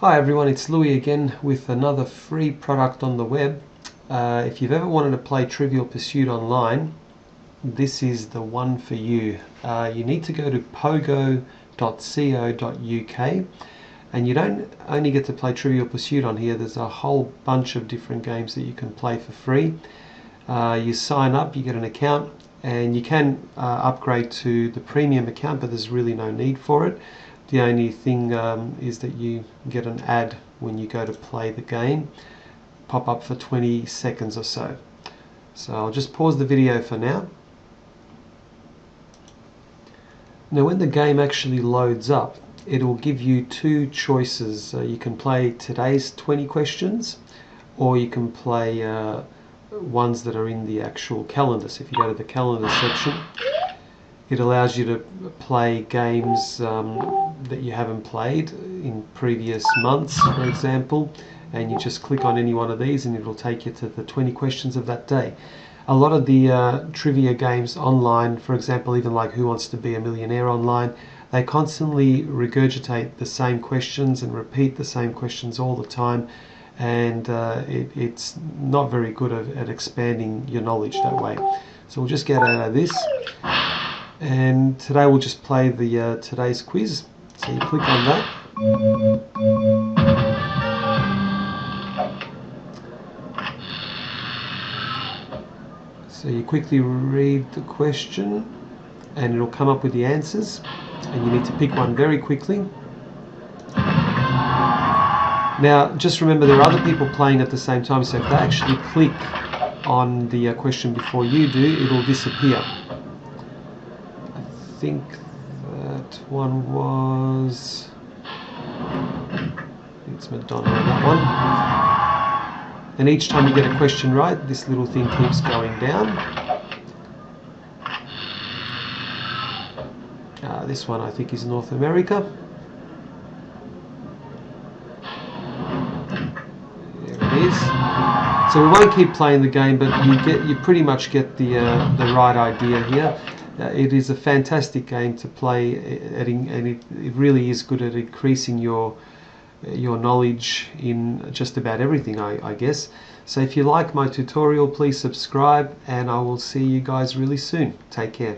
Hi everyone, it's Louis again with another free product on the web. If you've ever wanted to play Trivial Pursuit online, this is the one for you. You need to go to pogo.co.uk, and you don't only get to play Trivial Pursuit on here. There's a whole bunch of different games that you can play for free. You sign up, you get an account, and you can upgrade to the premium account, but there's really no need for it. The only thing is that you get an ad when you go to play the game, pop up for 20 seconds or so. So I'll just pause the video for now. Now when the game actually loads up, it will give you two choices. You can play today's 20 questions, or you can play ones that are in the actual calendar. So if you go to the calendar section, it allows you to play games that you haven't played in previous months, for example, and you just click on any one of these and it'll take you to the 20 questions of that day. A lot of the trivia games online, for example, even like Who Wants to Be a Millionaire online, they constantly regurgitate the same questions and repeat the same questions all the time, and it's not very good at expanding your knowledge that way. So we'll just get out of this. And today we'll just play the today's quiz. So you click on that. So you quickly read the question and it'll come up with the answers, and you need to pick one very quickly. Now just remember there are other people playing at the same time, so if they actually click on the question before you do, it'll disappear. I think that one was, it's Madonna on that one. And each time you get a question right, this little thing keeps going down. This one I think is North America. There it is. So we won't keep playing the game, but you pretty much get the right idea here. It is a fantastic game to play, and it really is good at increasing your knowledge in just about everything, I guess. So if you like my tutorial, please subscribe, and I will see you guys really soon. Take care.